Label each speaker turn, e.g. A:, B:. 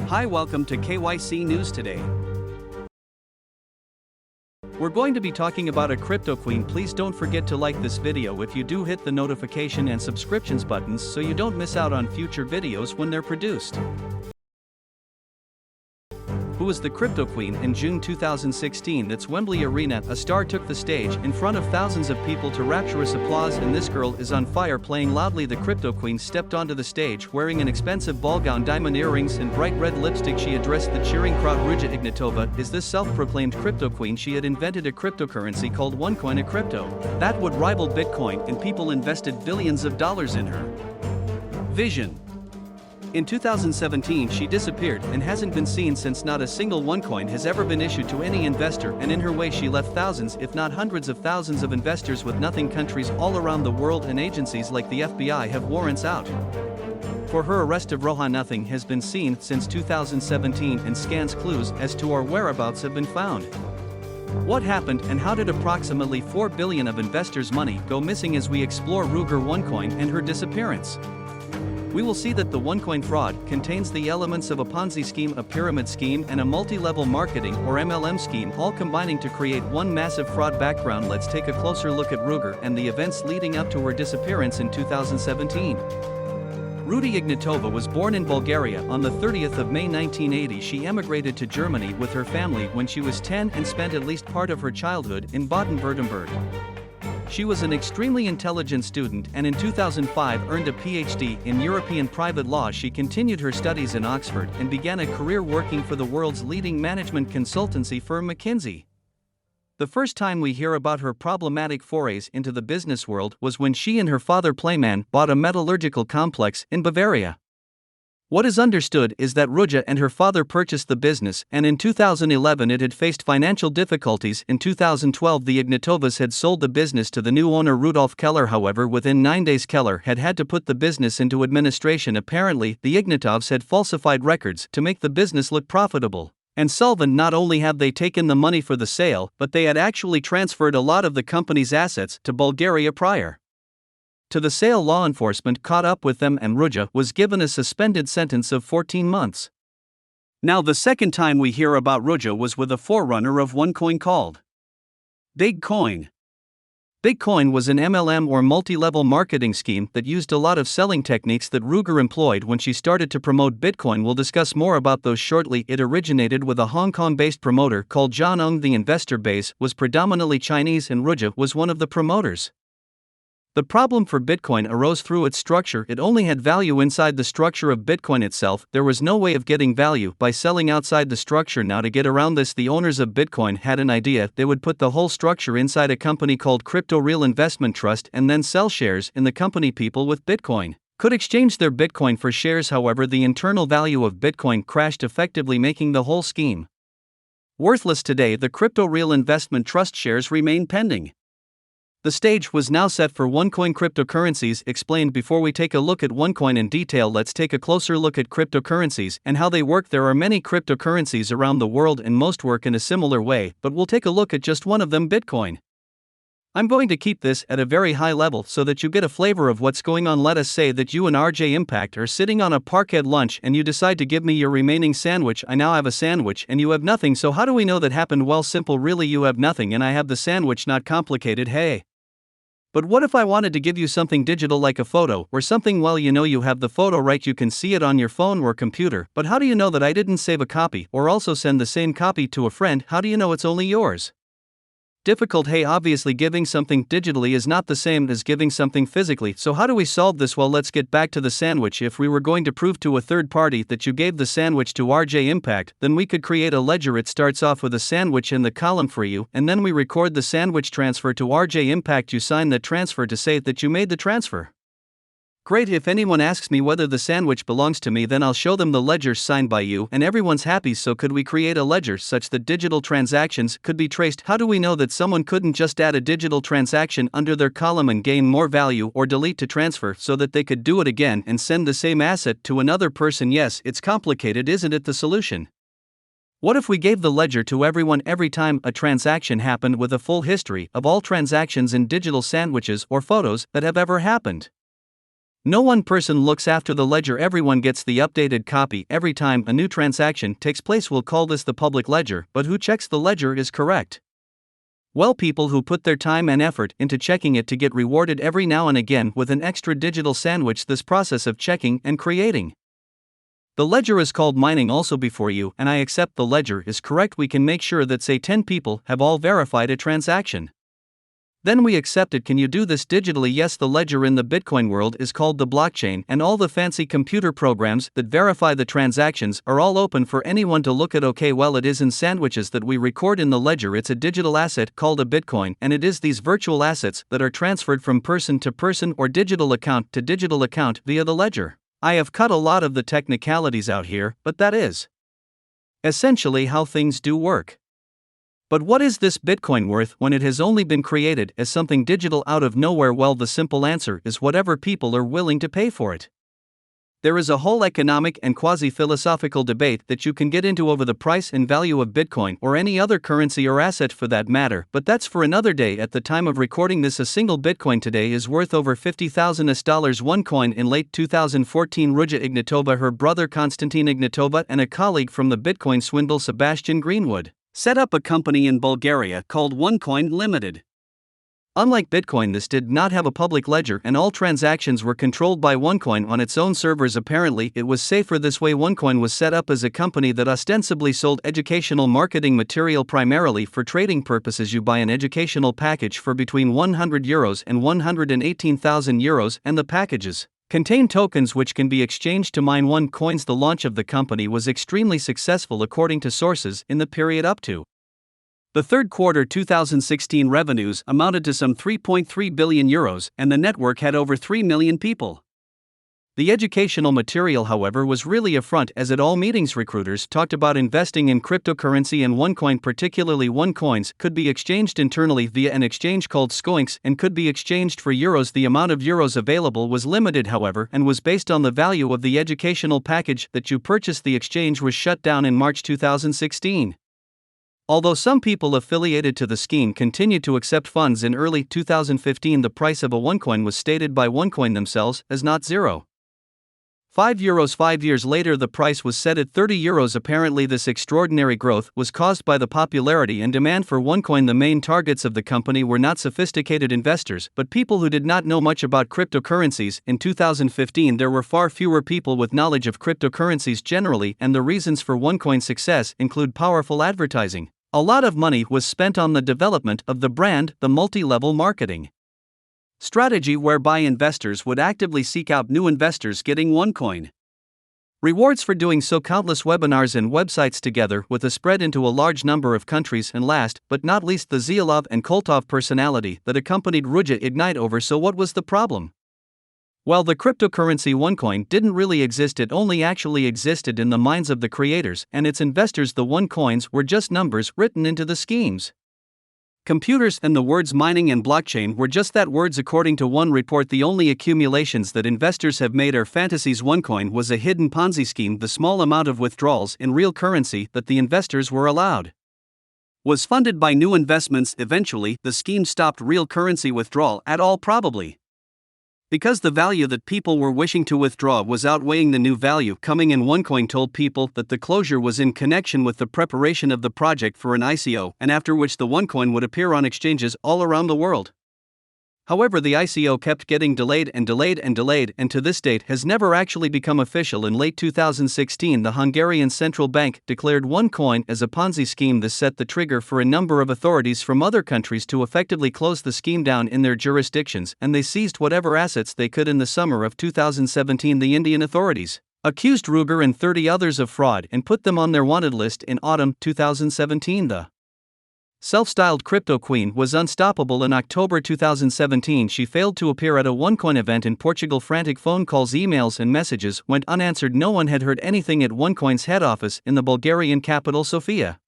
A: Hi, welcome to KYC News Today. We're going to be talking about a Cryptoqueen. Please don't forget to like this video. If you do, hit the notification and subscriptions buttons so you don't miss out on future videos when they're produced. Who was the Cryptoqueen? In June 2016, that's Wembley Arena, a star took the stage in front of thousands of people to rapturous applause, and this girl is on fire, playing loudly. The Cryptoqueen stepped onto the stage wearing an expensive ball gown, diamond earrings, and bright red lipstick. She addressed the cheering crowd. Ruja Ignatova is the self-proclaimed Cryptoqueen. She had invented a cryptocurrency called Onecoin, a crypto that would rival Bitcoin, and people invested billions of dollars in her vision. In 2017, she disappeared and hasn't been seen since. Not a single Onecoin has ever been issued to any investor, and in her way she left thousands, if not hundreds of thousands of investors with nothing. Countries all around the world and agencies like the FBI have warrants out for her arrest of Roja. Nothing has been seen since 2017, and scans clues as to our whereabouts have been found. What happened, and how did approximately 4 billion of investors' money go missing? As we explore Ruger Onecoin and her disappearance, we will see that the Onecoin fraud contains the elements of a Ponzi scheme, a pyramid scheme, and a multi-level marketing or MLM scheme, all combining to create one massive fraud. Background: let's take a closer look at Ruger and the events leading up to her disappearance in 2017. Ruja Ignatova was born in Bulgaria on the 30th of May 1980. She emigrated to Germany with her family when she was 10 and spent at least part of her childhood in Baden-Württemberg. She was an extremely intelligent student and in 2005 earned a PhD in European private law. She continued her studies in Oxford and began a career working for the world's leading management consultancy firm, McKinsey. The first time we hear about her problematic forays into the business world was when she and her father Playman bought a metallurgical complex in Bavaria. What is understood is that Ruja and her father purchased the business, and in 2011 it had faced financial difficulties. In 2012 the Ignatovas had sold the business to the new owner Rudolf Keller. However, within 9 days Keller had to put the business into administration. Apparently, the Ignatovs had falsified records to make the business look profitable. And solvent, not only have they taken the money for the sale, but they had actually transferred a lot of the company's assets to Bulgaria prior to the sale. Law enforcement caught up with them, and Ruja was given a suspended sentence of 14 months. Now, the second time we hear about Ruja was with a forerunner of Onecoin called Bitcoin. Bitcoin was an MLM or multi-level marketing scheme that used a lot of selling techniques that Ruger employed when she started to promote Bitcoin. We'll discuss more about those shortly. It originated with a Hong Kong-based promoter called John Ung. The investor base was predominantly Chinese, and Ruja was one of the promoters. The problem for Bitcoin arose through its structure. It only had value inside the structure of Bitcoin itself. There was no way of getting value by selling outside the structure. Now, to get around this, the owners of Bitcoin had an idea. They would put the whole structure inside a company called Crypto Real Investment Trust and then sell shares in the company. People with Bitcoin could exchange their Bitcoin for shares. However, the internal value of Bitcoin crashed, effectively making the whole scheme worthless. Today, the Crypto Real Investment Trust shares remain pending. The stage was now set for Onecoin. Cryptocurrencies explained. Before we take a look at Onecoin in detail, let's take a closer look at cryptocurrencies and how they work. There are many cryptocurrencies around the world and most work in a similar way, but we'll take a look at just one of them, Bitcoin. I'm going to keep this at a very high level so that you get a flavor of what's going on. Let us say that you and RJ Impact are sitting on a park at lunch and you decide to give me your remaining sandwich. I now have a sandwich and you have nothing. So how do we know that happened? Well, simple. Really, you have nothing and I have the sandwich. Not complicated. Hey. But what if I wanted to give you something digital like a photo or something? Well, you have the photo, right? You can see it on your phone or computer, but how do you know that I didn't save a copy or also send the same copy to a friend? How do you know it's only yours? Difficult. Hey, obviously giving something digitally is not the same as giving something physically. So how do we solve this? Well, let's get back to the sandwich. If we were going to prove to a third party that you gave the sandwich to RJ Impact, then we could create a ledger. It starts off with a sandwich in the column for you, and then we record the sandwich transfer to RJ Impact. You sign that transfer to say that you made the transfer. Great. If anyone asks me whether the sandwich belongs to me, then I'll show them the ledger signed by you and everyone's happy. So could we create a ledger such that digital transactions could be traced? How do we know that someone couldn't just add a digital transaction under their column and gain more value, or delete to transfer so that they could do it again and send the same asset to another person? Yes, it's complicated, isn't it? The solution: what if we gave the ledger to everyone every time a transaction happened, with a full history of all transactions in digital sandwiches or photos that have ever happened? No one person looks after the ledger, everyone gets the updated copy every time a new transaction takes place. We'll call this the public ledger, but who checks the ledger is correct? Well, people who put their time and effort into checking it to get rewarded every now and again with an extra digital sandwich. This process of checking and creating the ledger is called mining. Also, before you and I accept the ledger is correct, we can make sure that say 10 people have all verified a transaction. Then we accept it. Can you do this digitally? Yes, the ledger in the Bitcoin world is called the blockchain, and all the fancy computer programs that verify the transactions are all open for anyone to look at. Okay, well, it is in sandwiches that we record in the ledger. It's a digital asset called a Bitcoin, and it is these virtual assets that are transferred from person to person or digital account to digital account via the ledger. I have cut a lot of the technicalities out here, but that is essentially how things do work. But what is this Bitcoin worth when it has only been created as something digital out of nowhere? Well, the simple answer is whatever people are willing to pay for it. There is a whole economic and quasi-philosophical debate that you can get into over the price and value of Bitcoin or any other currency or asset for that matter, but that's for another day. At the time of recording this, a single Bitcoin today is worth over $50,000 US. Onecoin in late 2014, Ruja Ignatova, her brother Konstantin Ignatova, and a colleague from the Bitcoin swindle, Sebastian Greenwood, set up a company in Bulgaria called Onecoin Limited. Unlike Bitcoin, this did not have a public ledger and all transactions were controlled by Onecoin on its own servers. Apparently, it was safer this way. Onecoin was set up as a company that ostensibly sold educational marketing material primarily for trading purposes. You buy an educational package for between €100 and €118,000, and the packages contain tokens which can be exchanged to mine Onecoins. The launch of the company was extremely successful according to sources. In the period up to the third quarter 2016, revenues amounted to some €3.3 billion, and the network had over 3 million people. The educational material, however, was really a front, as at all meetings recruiters talked about investing in cryptocurrency and Onecoin. Particularly, Onecoins could be exchanged internally via an exchange called Scoinx and could be exchanged for euros. The amount of euros available was limited, however, and was based on the value of the educational package that you purchased. The exchange was shut down in March 2016. Although some people affiliated to the scheme continued to accept funds in early 2015, the price of a Onecoin was stated by Onecoin themselves as not €0.5. 5 years later, the price was set at €30. Apparently, this extraordinary growth was caused by the popularity and demand for Onecoin. The main targets of the company were not sophisticated investors, but people who did not know much about cryptocurrencies. In 2015, there were far fewer people with knowledge of cryptocurrencies generally, and the reasons for Onecoin's success include powerful advertising. A lot of money was spent on the development of the brand, the multi-level marketing strategy whereby investors would actively seek out new investors getting Onecoin rewards for doing so, countless webinars and websites together with a spread into a large number of countries, and last but not least, the Zyalov and Koltov personality that accompanied Ruja Ignatova. So what was the problem? Well, the cryptocurrency Onecoin didn't really exist. It only actually existed in the minds of the creators and its investors. The Onecoins were just numbers written into the schemes. Computers and the words mining and blockchain were just that, words. According to one report, the only accumulations that investors have made are fantasies. Onecoin was a hidden Ponzi scheme. The small amount of withdrawals in real currency that the investors were allowed was funded by new investments. Eventually, the scheme stopped real currency withdrawal at all, probably because the value that people were wishing to withdraw was outweighing the new value coming in. Onecoin told people that the closure was in connection with the preparation of the project for an ICO, and after which the Onecoin would appear on exchanges all around the world. However, the ICO kept getting delayed and to this date has never actually become official. In late 2016, the Hungarian central bank declared Onecoin as a Ponzi scheme. This set the trigger for a number of authorities from other countries to effectively close the scheme down in their jurisdictions, and they seized whatever assets they could. In the summer of 2017, the Indian authorities accused Ruger and 30 others of fraud and put them on their wanted list. In autumn 2017, the self-styled Cryptoqueen was unstoppable. In October 2017, she failed to appear at a Onecoin event in Portugal. Frantic phone calls, emails and messages went unanswered. No one had heard anything at Onecoin's head office in the Bulgarian capital, Sofia.